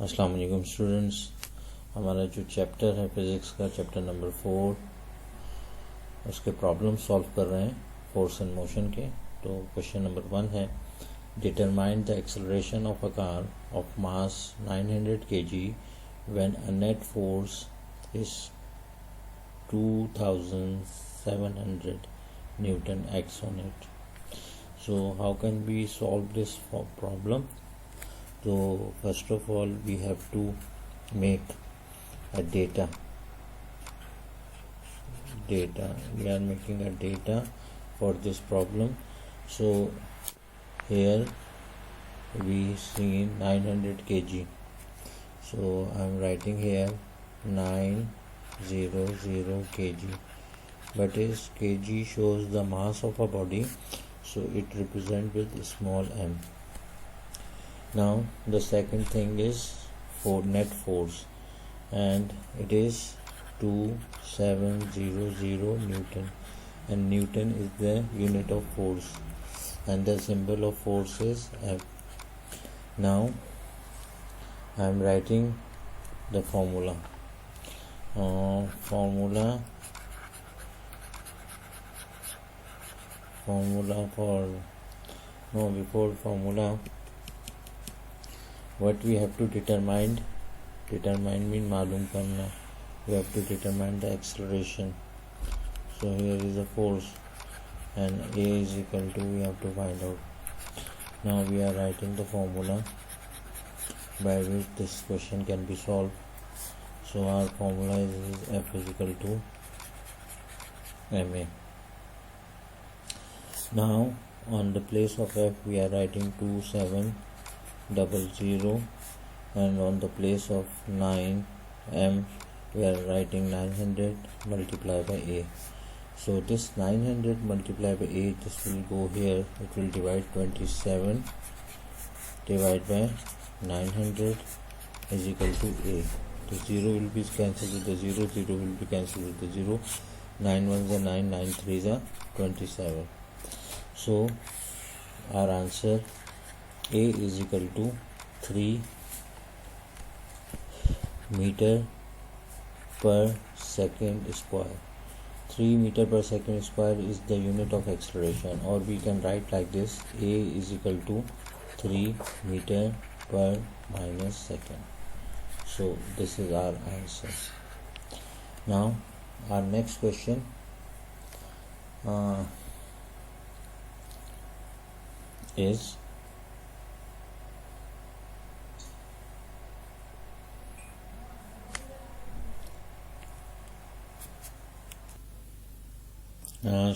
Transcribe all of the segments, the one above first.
अस्सलाम वालेकुम स्टूडेंट्स। हमारा जो चैप्टर है फिज़िक्स का चैप्टर नंबर 4, उसके प्रॉब्लम सॉल्व कर रहे हैं फोर्स एंड मोशन के। तो क्वेश्चन नंबर 1 है, determine the acceleration of a car of mass 900 kg when a net force is 2700 newton act on it. So how can we solve this problem? So first of all we have to make a data. We are making a data for this problem. So here we see 900 kg. So I am writing here 900 kg, but is kg shows the mass of a body, so it represents with small m. Now the second thing is for net force, and it is 2700 Newton, and Newton is the unit of force, and the symbol of force is F. Now I am writing the formula. Before formula, what we have to determine mean मालूम करना. We have to determine the acceleration. So here is the force, and A is equal to, we have to find out. Now we are writing the formula by which this question can be solved. So our formula is F is equal to ma. Now on the place of F we are writing 2700, and on the place of 9m we are writing 900 multiplied by a. So this 900 multiplied by a, this will go here, it will divide 27 divided by 900 is equal to a. The 0 will be cancelled with the 0, 0 will be cancelled with the 0, 9 1s are 9, 9 3s are 27. So our answer A is equal to 3 meter per second square. 3 meter per second square is the unit of acceleration, or we can write like this: A is equal to 3 meter per minus second. So this is our answer. Now our next question is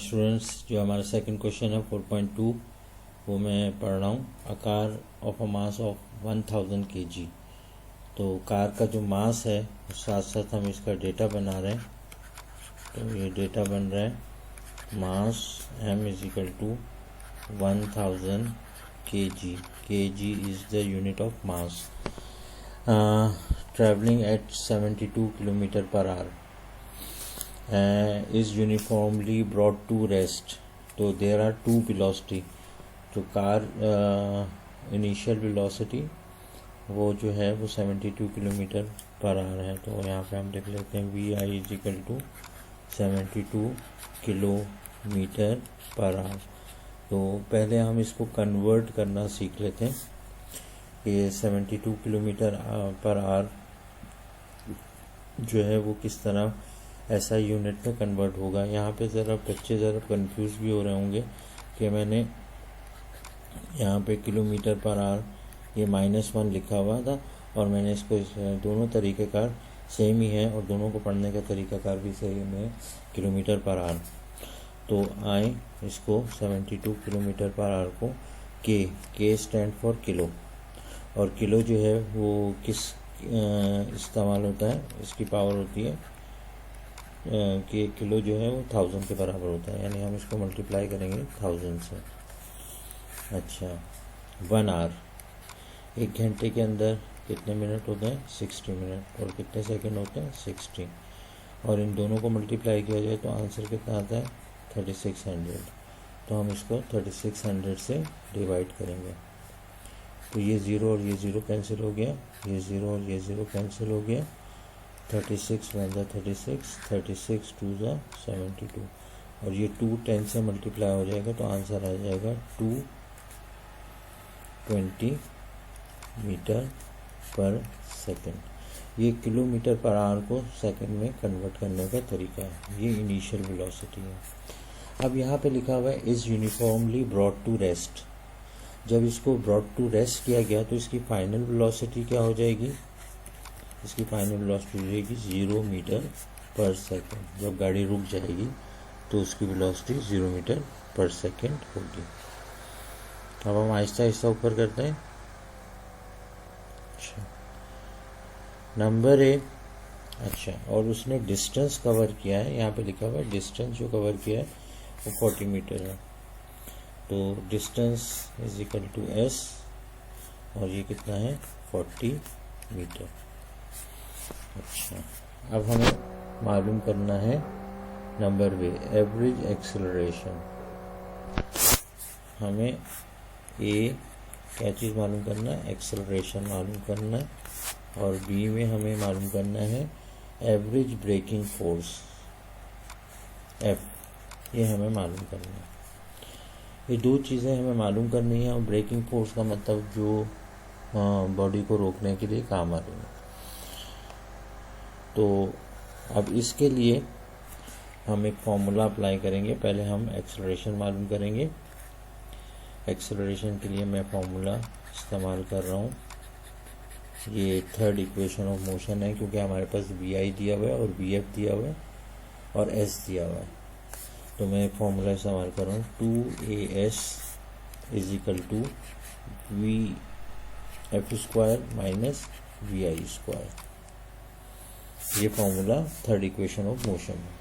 students, जो हमारा second question है 4.2, वो मैं पढ़ रहा हूँ. अ car of a mass of 1000 kg. तो car का जो मास है साथ साथ हम इसका डेटा बना रहे हैं. तो ये डेटा बन रहा है mass m is equal to 1000 kg. kg is the unit of mass. Travelling at 72 kilometre per hour is uniformly brought to rest. तो there are two velocity. तो कार इनिशियल वेलोसिटी वो जो है वो 72 किलोमीटर पर आवर है. तो यहाँ पे हम लिख लेते हैं vi is equal to 72 kilometre per hour. तो पहले हम इसको कन्वर्ट करना सीख लेते हैं कि 72 किलोमीटर पर आवर जो है वो किस तरह ऐसा यूनिट में कन्वर्ट होगा. यहाँ पे बच्चे ज़रा कंफ्यूज भी हो रहे होंगे कि मैंने यहाँ पे किलोमीटर पर आवर ये -1 लिखा हुआ था, और मैंने इसको दोनों तरीक़ेकार सेम ही है, और दोनों को पढ़ने का तरीक़ाकार भी सेम है, किलोमीटर पर आवर. तो आए इसको 72 किलोमीटर पर आवर को के स्टैंड फॉर किलो, और किलो जो है वो किस इस्तेमाल होता है, इसकी पावर होती है कि किलो जो है वो 1000 के बराबर होता है, यानी हम इसको मल्टीप्लाई करेंगे 1000 से. अच्छा, 1 आवर, 1 घंटे के अंदर कितने मिनट होते हैं? 60 मिनट. और कितने सेकंड होते हैं? 60. और इन दोनों को मल्टीप्लाई किया जाए तो आंसर कितना आता है? 3600. तो हम इसको 3600 से डिवाइड करेंगे. तो ये 0 और ये 0 कैंसिल हो गया, ये 0 और ये 0 कैंसिल हो गया। 36 वन ज़ा 36 टू ज़ा 72, और ये 2 10 से मल्टीप्लाई हो जाएगा तो आंसर आ जाएगा 220 मीटर पर सेकंड। ये किलोमीटर पर आवर को सेकंड में कन्वर्ट करने का तरीका है, ये इनिशियल वेलोसिटी है। अब यहाँ पे लिखा हुआ है is uniformly brought to rest. जब इसको ब्रॉट टू रेस्ट किया गया तो इसकी फाइनल वेलोसिटी क्या हो जाएगी, इसकी फाइनल वेलोसिटी हो जाएगी 0 मीटर पर सेकंड। जब गाड़ी रुक जाएगी तो उसकी वेलोसिटी 0 मीटर पर सेकंड होगी। अब हम आहिस्ता आहिस्ता ऊपर करते हैं। अच्छा, नंबर ए। अच्छा, और उसने डिस्टेंस कवर किया है, यहाँ पे लिखा हुआ है डिस्टेंस जो कवर किया है वो 40 मीटर है। तो distance is equal to S, और ये कितना है 40 मीटर। अच्छा, अब हमें मालूम करना है नंबर बी एवरेज एक्सेलरेशन। हमें ए क्या चीज़ मालूम करना है, एक्सेलरेशन मालूम करना है, और बी में हमें मालूम करना है एवरेज ब्रेकिंग फोर्स एफ, ये हमें मालूम करना है। ये दो चीज़ें हमें मालूम करनी है, और ब्रेकिंग फोर्स का मतलब जो बॉडी को रोकने के लिए काम आ रही है। तो अब इसके लिए हम एक फॉर्मूला अप्लाई करेंगे। पहले हम एक्सेलरेशन मालूम करेंगे। एक्सेलरेशन के लिए मैं फॉर्मूला इस्तेमाल कर रहा हूँ, ये थर्ड इक्वेशन ऑफ मोशन है, क्योंकि हमारे पास VI दिया हुआ है और VF दिया हुआ है और S दिया हुआ है। तो मैं फॉर्मूला इस्तेमाल कर रहा हूँ 2AS is equal to VF square minus VI square. ये formula third equation of motion है।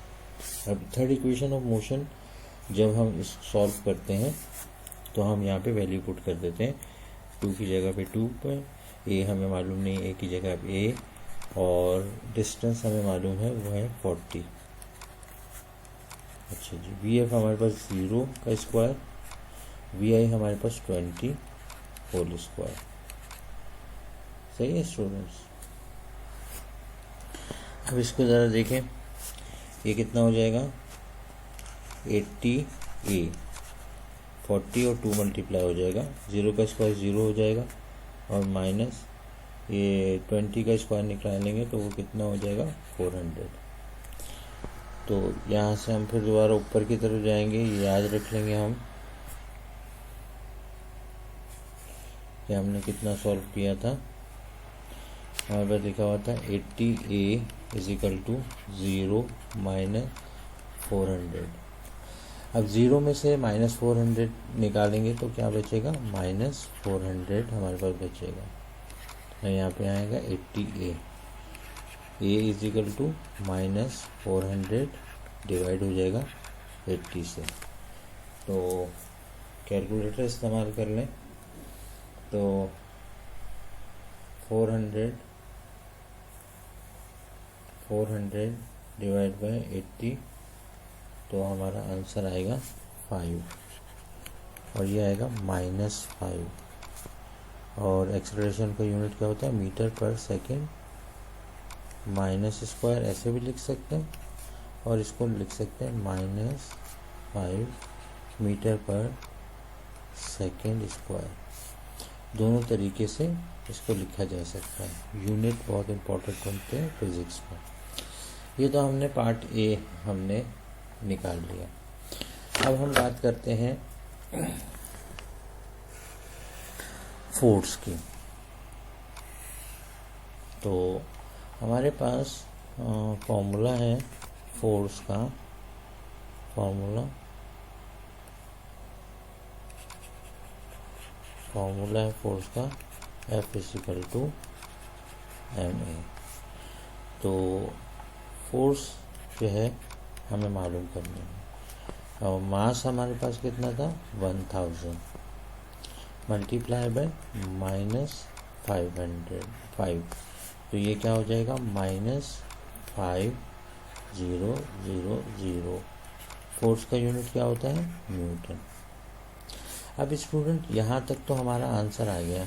अब थर्ड इक्वेशन ऑफ मोशन जब हम इस सॉल्व करते हैं तो हम यहाँ पे वैल्यू पुट कर देते हैं। 2 की जगह पे 2 पर, ए हमें मालूम नहीं, ए की जगह पे ए, और डिस्टेंस हमें मालूम है वो है 40। अच्छा जी, VF हमारे पास 0 का स्क्वायर, VI हमारे पास 20 होल स्क्वायर। सही है स्टूडेंट्स। अब इसको ज़रा देखें, ये कितना हो जाएगा 80A, 40 और 2 मल्टीप्लाई हो जाएगा, 0 का स्क्वायर 0 हो जाएगा, और माइनस ये 20 का स्क्वायर निकालेंगे तो वो कितना हो जाएगा 400। तो यहाँ से हम फिर दोबारा ऊपर की तरफ जाएंगे, याद रख लेंगे हम कि हमने कितना सॉल्व किया था। हमारे पास लिखा हुआ था 80A is equal to 0 minus 400। अब 0 में से माइनस 400 निकालेंगे तो क्या बचेगा, माइनस 400 हमारे पास बचेगा। तो यहाँ पे आएगा 80A, A is equal to minus 400 divide हो जाएगा 80 से। तो कैलकुलेटर इस्तेमाल कर लें, तो 400 डिवाइड बाय 80, तो हमारा आंसर आएगा 5, और ये आएगा -5। और एक्सेलरेशन का यूनिट क्या होता है, मीटर पर सेकेंड। माइनस स्क्वायर ऐसे भी लिख सकते हैं, और इसको लिख सकते हैं -5 मीटर पर सेकेंड स्क्वायर। दोनों तरीके से इसको लिखा जा सकता है। यूनिट बहुत इम्पोर्टेंट बनते हैं फिजिक्स में। ये तो हमने पार्ट ए हमने निकाल लिया। अब हम बात करते हैं फोर्स की। तो हमारे पास फॉर्मूला है फोर्स का, फॉर्मूला है फोर्स का F is equal to ma। तो फोर्स जो है हमें मालूम करनी है, और मास हमारे पास कितना था 1000 मल्टीप्लाई बाय -500। तो ये क्या हो जाएगा -5000। फोर्स का यूनिट क्या होता है, न्यूटन। अब स्टूडेंट यहाँ तक तो हमारा आंसर आ गया,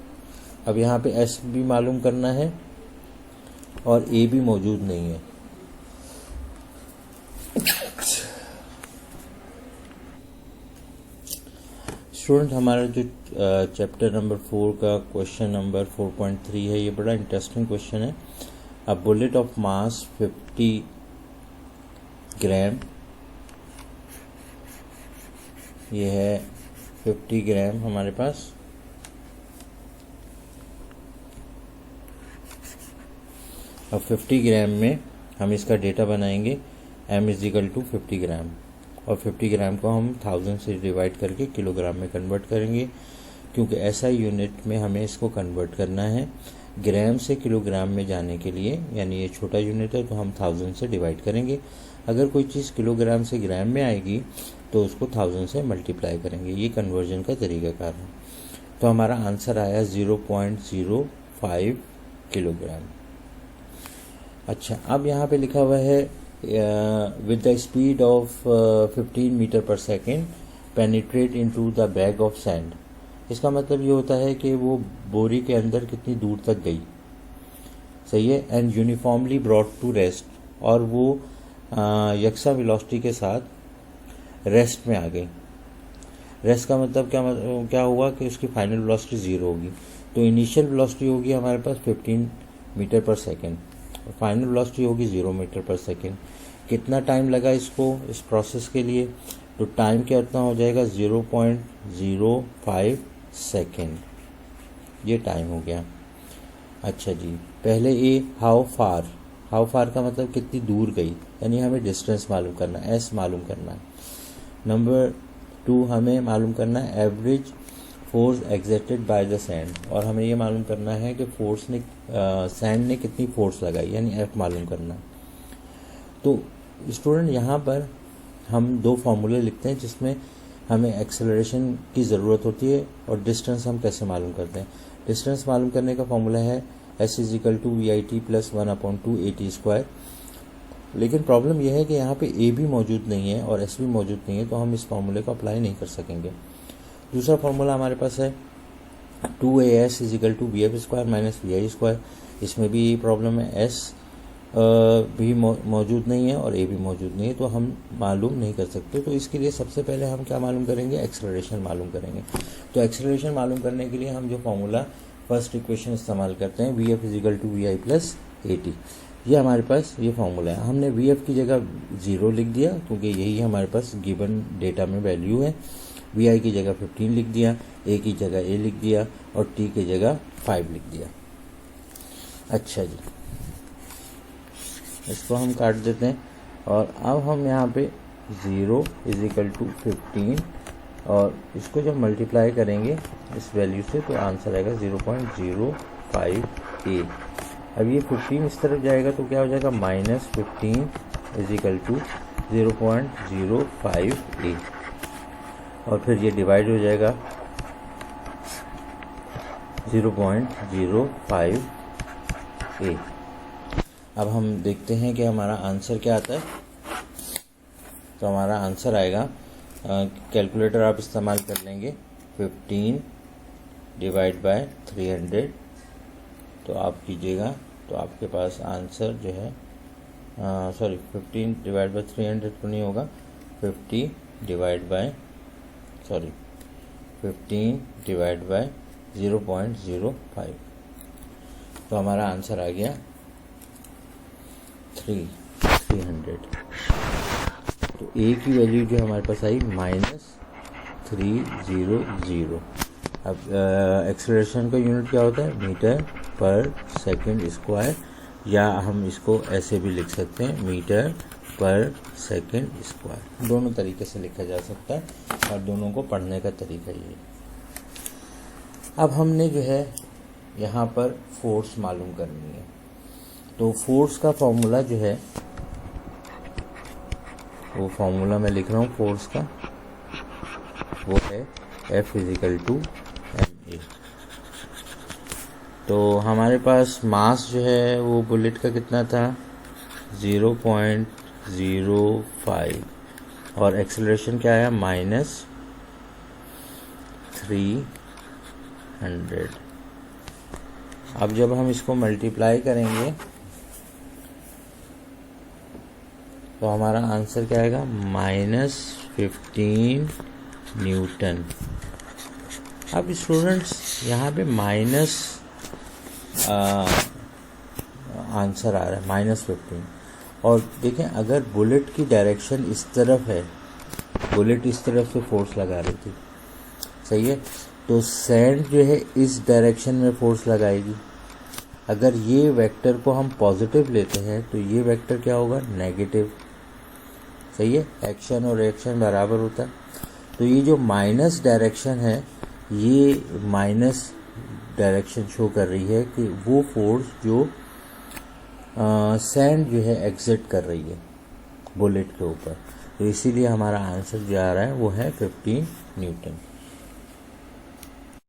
अब यहाँ पे एस भी मालूम करना है और ए भी मौजूद नहीं है। स्टूडेंट, हमारा जो चैप्टर नंबर 4 का क्वेश्चन नंबर 4.3 है, ये बड़ा इंटरेस्टिंग क्वेश्चन है। अ बुलेट ऑफ मास 50 ग्राम, ये है 50 ग्राम हमारे पास। अब 50 ग्राम में हम इसका डेटा बनाएंगे m = 50 ग्राम, और 50 ग्राम को हम 1000 से डिवाइड करके किलोग्राम में कन्वर्ट करेंगे, क्योंकि ऐसा यूनिट में हमें इसको कन्वर्ट करना है। ग्राम से किलोग्राम में जाने के लिए, यानी ये छोटा यूनिट है तो हम 1000 से डिवाइड करेंगे। अगर कोई चीज़ किलोग्राम से ग्राम में आएगी तो उसको 1000 से मल्टीप्लाई करेंगे। ये कन्वर्जन का तरीक़ाकार है। तो हमारा आंसर आया 0.05 किलोग्राम। अच्छा, अब यहाँ पे लिखा हुआ है with the speed of 15 metre पर second penetrate into the bag of sand. इसका मतलब ये होता है कि वो बोरी के अंदर कितनी दूर तक गई, सही है। And uniformly brought to rest, और वो यकसा वेलोसिटी के साथ रेस्ट में आ गई। रेस्ट का मतलब क्या हुआ कि उसकी फाइनल वेलोसिटी 0 होगी। तो इनिशियल वेलोसिटी होगी हमारे पास 15 मीटर पर सेकेंड, फाइनल वेलोसिटी होगी 0 मीटर पर सेकेंड। कितना टाइम लगा इसको इस प्रोसेस के लिए, तो टाइम कितना हो जाएगा 0.05 सेकेंड, ये टाइम हो गया। अच्छा जी, पहले ए हाउ फार का मतलब कितनी दूर गई, यानी हमें डिस्टेंस मालूम करना है, एस मालूम करना है। नंबर 2 हमें मालूम करना है average force exerted by the sand, और हमें ये मालूम करना है कि फोर्स ने सैंड ने कितनी फोर्स लगाई, यानी एफ मालूम करना। तो स्टूडेंट, यहाँ पर हम 2 फार्मूले लिखते हैं जिसमें हमें एक्सेलरेशन की ज़रूरत होती है, और डिस्टेंस हम कैसे मालूम करते हैं। डिस्टेंस मालूम करने का फार्मूला है s = VIT + 1/2 AT²। लेकिन प्रॉब्लम यह है कि यहाँ पे a भी मौजूद नहीं है और s भी मौजूद नहीं है, तो हम इस फार्मूले को अप्लाई नहीं कर सकेंगे। दूसरा फार्मूला हमारे पास है 2AS = VF² - VI²। इसमें भी प्रॉब्लम है, s भी मौजूद नहीं है और a भी मौजूद नहीं है, तो हम मालूम नहीं कर सकते। तो इसके लिए सबसे पहले हम क्या मालूम करेंगे, एक्सेलरेशन मालूम करेंगे। तो एक्सेलरेशन मालूम करने के लिए हम जो फार्मूला फर्स्ट इक्वेशन इस्तेमाल करते हैं, VF = VI + AT, ये हमारे पास ये फार्मूला है। हमने VF की जगह 0 लिख दिया, क्योंकि यही हमारे पास गिवन डेटा में वैल्यू है। VI की जगह 15 लिख दिया, A की जगह A लिख दिया, और T की जगह 5 लिख दिया। अच्छा जी, इसको हम काट देते हैं, और अब हम यहाँ पे 0 = 15, और इसको जब मल्टीप्लाई करेंगे इस वैल्यू से तो आंसर आएगा 0.05 A। अब ये 15 इस तरफ जाएगा तो क्या हो जाएगा, -15 = 0.05 A, और फिर ये डिवाइड हो जाएगा 0.05 A। अब हम देखते हैं कि हमारा आंसर क्या आता है। तो हमारा आंसर आएगा, कैलकुलेटर आप इस्तेमाल कर लेंगे, 15 / 300, तो आप कीजिएगा तो आपके पास आंसर जो है 15 / 300 तो नहीं होगा, 15 / 0.05। तो हमारा आंसर आ गया 300। तो A की वैल्यू जो हमारे पास आई -300। अब एक्सेलरेशन का यूनिट क्या होता है, मीटर पर सेकंड स्क्वायर, या हम इसको ऐसे भी लिख सकते हैं, मीटर पर सेकंड स्क्वायर। दोनों तरीके से लिखा जा सकता है, और दोनों को पढ़ने का तरीका ये। अब हमने जो है यहाँ पर फोर्स मालूम करनी है। तो फोर्स का फॉर्मूला जो है, वो फॉर्मूला मैं लिख रहा हूँ फोर्स का, वो है F = ma। तो हमारे पास मास जो है वो बुलेट का कितना था, 0.05, और एक्सेलरेशन क्या आया, -300। अब जब हम इसको मल्टीप्लाई करेंगे तो हमारा आंसर क्या आएगा, -15 न्यूटन। अब स्टूडेंट्स यहाँ पे माइनस आंसर आ रहा है -15। और देखें अगर बुलेट की डायरेक्शन इस तरफ है, बुलेट इस तरफ से फोर्स लगा रही थी, सही है, तो सैंड जो है इस डायरेक्शन में फोर्स लगाएगी। अगर ये वेक्टर को हम पॉजिटिव लेते हैं तो ये वेक्टर क्या होगा, नेगेटिव, सही है, एक्शन और रिएक्शन बराबर होता है। तो ये जो माइनस डायरेक्शन है, ये माइनस डायरेक्शन शो कर रही है कि वो फोर्स जो सैंड जो है एग्जिट कर रही है बुलेट के ऊपर। तो इसीलिए हमारा आंसर जो आ रहा है वो है 15 न्यूटन।